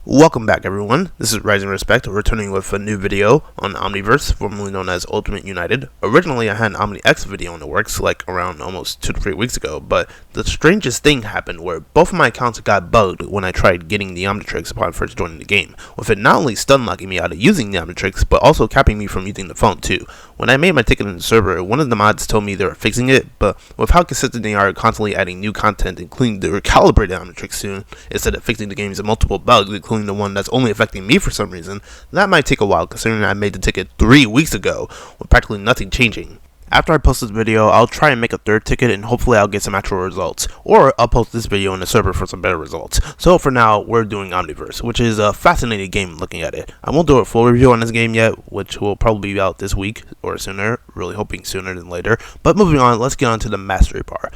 Welcome back everyone, this is Rising Respect, returning with a new video on Omniverse, formerly known as Ultimate United. Originally I had an Omni X video in the works like around almost 2 to 3 weeks ago, but the strangest thing happened where both of my accounts got bugged when I tried getting the Omnitrix upon first joining the game, with it not only stun locking me out of using the Omnitrix, but also capping me from using the phone too. When I made my ticket in the server, one of the mods told me they were fixing it, but with how consistent they are constantly adding new content, including the recalibrated Omnitrix soon, instead of fixing the game's multiple bugs, including the one that's only affecting me for some reason, that might take a while considering I made the ticket 3 weeks ago with practically nothing changing. After I post this video, I'll try and make a third ticket and hopefully I'll get some actual results, or I'll post this video in the server for some better results. So for now, we're doing Omniverse, which is a fascinating game looking at it. I won't do a full review on this game yet, which will probably be out this week or sooner, really hoping sooner than later. But moving on, let's get on to the mastery bar.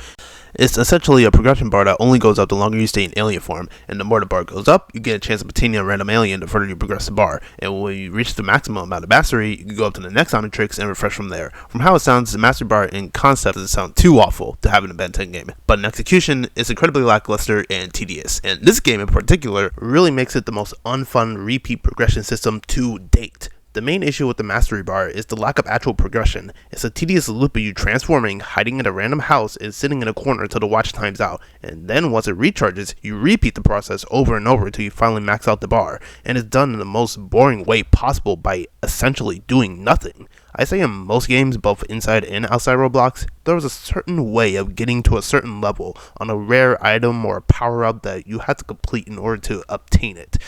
It's essentially a progression bar that only goes up the longer you stay in alien form, and the more the bar goes up, you get a chance of obtaining a random alien the further you progress the bar, and when you reach the maximum amount of mastery, you can go up to the next Omnitrix and refresh from there. From how it sounds, the mastery bar in concept doesn't sound too awful to have in a B-10 game, but in execution, it's incredibly lackluster and tedious, and this game in particular really makes it the most unfun repeat progression system to date. The main issue with the mastery bar is the lack of actual progression. It's a tedious loop of you transforming, hiding in a random house, and sitting in a corner until the watch times out, and then once it recharges, you repeat the process over and over until you finally max out the bar, and it's done in the most boring way possible by essentially doing nothing. I say in most games, both inside and outside Roblox, there was a certain way of getting to a certain level on a rare item or a power-up that you had to complete in order to obtain it.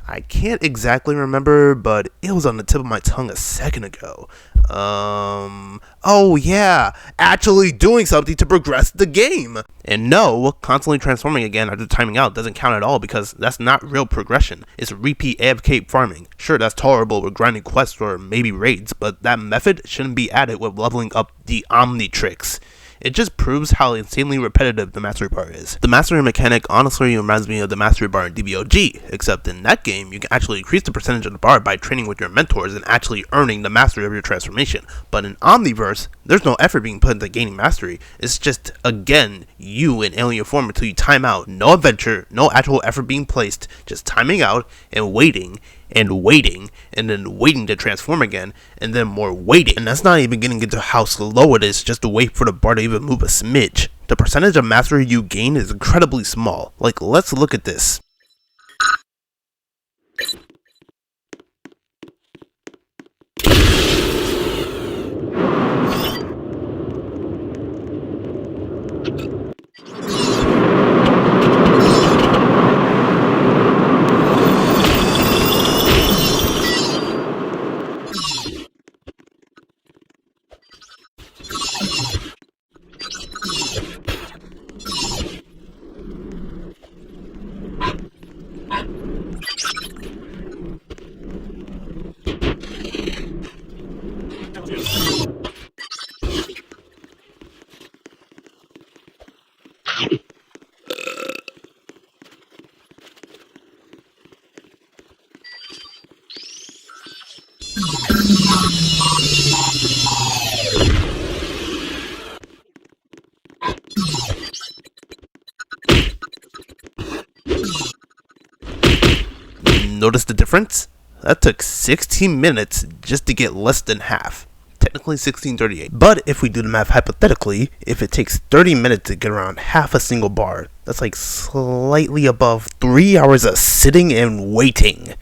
I can't exactly remember, but it was on the tip of my tongue a second ago. Oh yeah, actually doing something to progress the game. And no, constantly transforming again after timing out doesn't count at all because that's not real progression. It's repeat AFK farming. Sure, that's tolerable with grinding quests or maybe raids, but that method shouldn't be added with leveling up the Omnitrix. It just proves how insanely repetitive the mastery bar is. The mastery mechanic honestly reminds me of the mastery bar in DBOG, except in that game you can actually increase the percentage of the bar by training with your mentors and actually earning the mastery of your transformation. But in Omniverse, there's no effort being put into gaining mastery. It's just, again, you in alien form until you time out. No adventure, no actual effort being placed, just timing out and waiting, and then waiting to transform again, and then more waiting. And that's not even getting into how slow it is just to wait for the bar to even move a smidge. The percentage of mastery you gain is incredibly small. Like, let's look at this. Notice the difference? That took 16 minutes just to get less than half. Technically 16:38. But if we do the math hypothetically, if it takes 30 minutes to get around half a single bar, that's like slightly above 3 hours of sitting and waiting.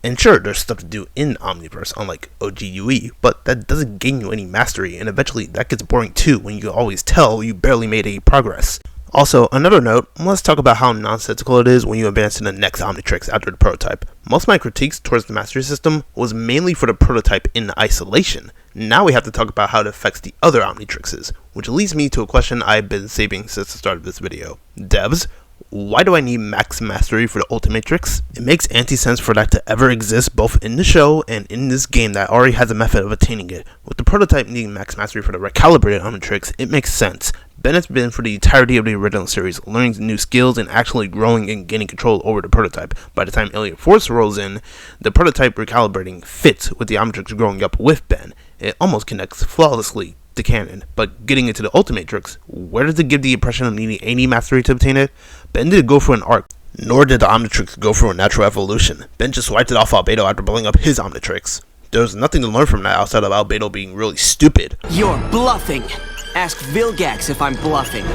And sure, there's stuff to do in Omniverse, unlike OGUE, but that doesn't gain you any mastery, and eventually that gets boring too when you can always tell you barely made any progress. Also, another note, let's talk about how nonsensical it is when you advance to the next Omnitrix after the prototype. Most of my critiques towards the mastery system was mainly for the prototype in isolation. Now we have to talk about how it affects the other Omnitrixes, which leads me to a question I've been saving since the start of this video. Devs, why do I need max mastery for the Ultimatrix? It makes anti-sense for that to ever exist both in the show and in this game that already has a method of attaining it. With the prototype needing max mastery for the recalibrated Omnitrix, it makes sense. Ben has been for the entirety of the original series, learning new skills and actually growing and gaining control over the prototype. By the time Alien Force rolls in, the prototype recalibrating fits with the Omnitrix growing up with Ben. It almost connects flawlessly to canon, but getting into the Ultimatrix, where does it give the impression of needing any mastery to obtain it? Ben did go for an arc Nor did the Omnitrix go through a natural evolution. Ben just wiped it off Albedo after blowing up his Omnitrix. There was nothing to learn from that outside of Albedo being really stupid. You're bluffing! Ask Vilgax if I'm bluffing.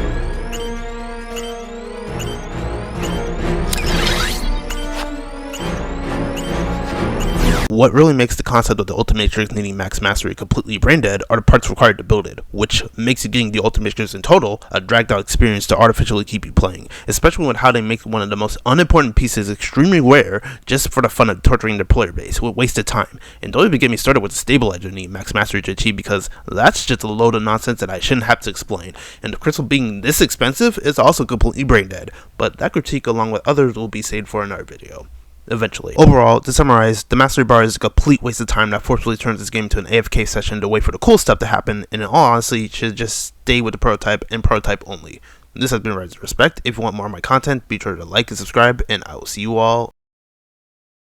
What really makes the concept of the Ultimatrix needing max mastery completely brain dead are the parts required to build it, which makes it getting the Ultimatrix in total a dragged out experience to artificially keep you playing, especially with how they make one of the most unimportant pieces extremely rare just for the fun of torturing their player base with wasted time. And don't even get me started with the stabilizer needing max mastery to achieve, because that's just a load of nonsense that I shouldn't have to explain. And the crystal being this expensive is also completely brain dead, but that critique along with others will be saved for another video. Eventually. Overall, to summarize, the mastery bar is a complete waste of time that forcefully turns this game into an AFK session to wait for the cool stuff to happen, and in all honesty, it should just stay with the prototype and prototype only. This has been Rise of Respect. If you want more of my content, be sure to like and subscribe, and I will see you all